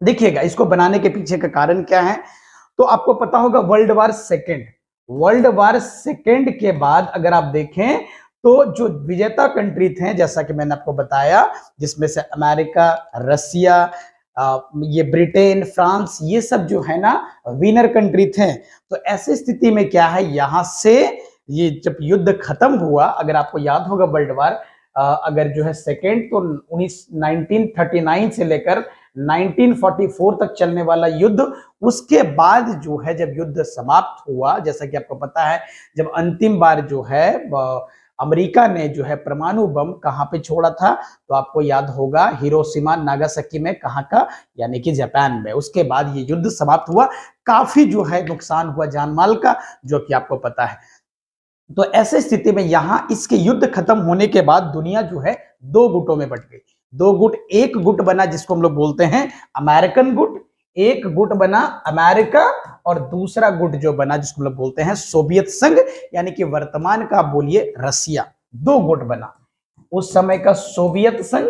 देखिएगा इसको बनाने के पीछे का कारण क्या है। तो आपको पता होगा वर्ल्ड वार सेकेंड के बाद अगर आप देखें तो जो विजेता कंट्री थे, जैसा कि मैंने आपको बताया, जिसमें से अमेरिका, रसिया, ये ब्रिटेन, फ्रांस, ये सब जो है ना विनर कंट्री थे। तो ऐसी स्थिति में क्या है, यहां से ये जब युद्ध खत्म हुआ, अगर आपको याद होगा वर्ल्ड वार अगर जो है सेकेंड, तो 1939 से लेकर 1944 तक चलने वाला युद्ध, उसके बाद जो है जब युद्ध समाप्त हुआ, जैसा कि आपको पता है, जब अंतिम बार जो है अमेरिका ने जो है परमाणु बम कहां पे छोड़ा था, तो आपको याद होगा हिरोशिमा नागासाकी में, कहां का, यानी कि जापान में। उसके बाद ये युद्ध समाप्त हुआ, काफी जो है नुकसान हुआ जान माल का, जो कि आपको पता है। तो ऐसे स्थिति में यहां इसके युद्ध खत्म होने के बाद दुनिया जो है दो गुटों में बट गई। दो गुट, एक गुट बना जिसको हम लोग बोलते हैं अमेरिकन गुट, एक गुट बना अमेरिका, और दूसरा गुट जो बना जिसको हम लोग बोलते हैं सोवियत संघ, यानी कि वर्तमान का बोलिए रसिया। दो गुट बना, उस समय का सोवियत संघ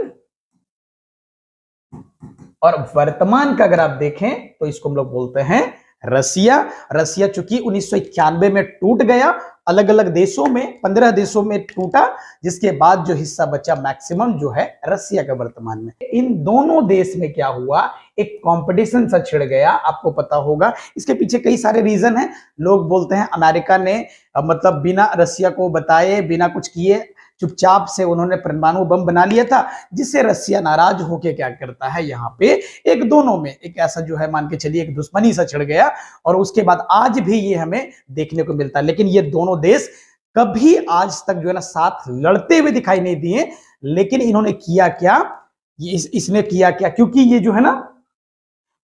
और वर्तमान का अगर आप देखें तो इसको हम लोग बोलते हैं रसिया। रसिया चूंकि 1991 में टूट गया, अलग अलग देशों में 15 देशों में टूटा, जिसके बाद जो हिस्सा बचा मैक्सिमम जो है रसिया का वर्तमान में। इन दोनों देश में क्या हुआ, एक कंपटीशन सा छिड़ गया। आपको पता होगा इसके पीछे कई सारे रीजन हैं। लोग बोलते हैं अमेरिका ने मतलब बिना रसिया को बताए, बिना कुछ किए, चुपचाप से उन्होंने परमाणु बम बना लिया था, जिससे रसिया नाराज होके क्या करता है, यहाँ पे एक दोनों में एक ऐसा जो है मान के चलिए एक दुश्मनी सा छिड़ गया, और उसके बाद आज भी ये हमें देखने को मिलता है। लेकिन ये दोनों देश कभी आज तक जो है ना साथ लड़ते हुए दिखाई नहीं दिए। लेकिन इन्होंने किया क्या, इसने किया क्या, क्योंकि ये जो है ना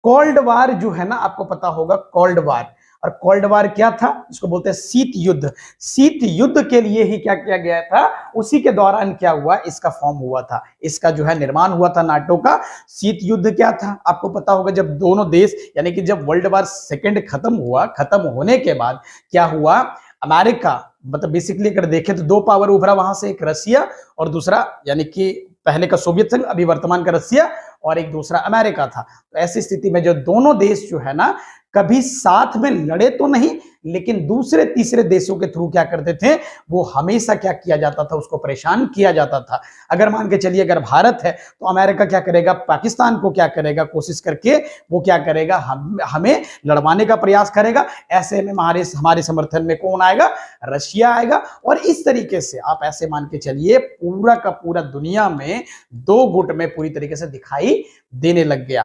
कोल्ड वार जो है ना, आपको पता होगा कोल्ड वार, और कोल्ड वार क्या था, इसको बोलते हैं शीत युद्ध। शीत युद्ध के लिए ही क्या किया गया था, उसी के दौरान क्या हुआ, इसका फॉर्म हुआ था, इसका जो है निर्माण हुआ था नाटो का। शीत युद्ध क्या था, आपको पता होगा, जब दोनों देश यानी कि जब वर्ल्ड वार सेकेंड खत्म हुआ, खत्म होने के बाद क्या हुआ, अमेरिका मतलब बेसिकली अगर देखें तो दो पावर उभरा वहां से, एक रसिया और दूसरा यानी कि पहले का सोवियत संघ, अभी वर्तमान का रसिया, और एक दूसरा अमेरिका था। तो ऐसी स्थिति में जो दोनों देश जो है ना कभी साथ में लड़े तो नहीं, लेकिन दूसरे तीसरे देशों के थ्रू क्या करते थे, वो हमेशा क्या किया जाता था, उसको परेशान किया जाता था। अगर मान के चलिए अगर भारत है तो अमेरिका क्या करेगा, पाकिस्तान को क्या करेगा, कोशिश करके वो क्या करेगा, हमें लड़वाने का प्रयास करेगा। ऐसे में हमारे समर्थन में कौन आएगा, रशिया आएगा। और इस तरीके से आप ऐसे मान के चलिए पूरा का पूरा दुनिया में दो गुट में पूरी तरीके से दिखाई देने लग गया।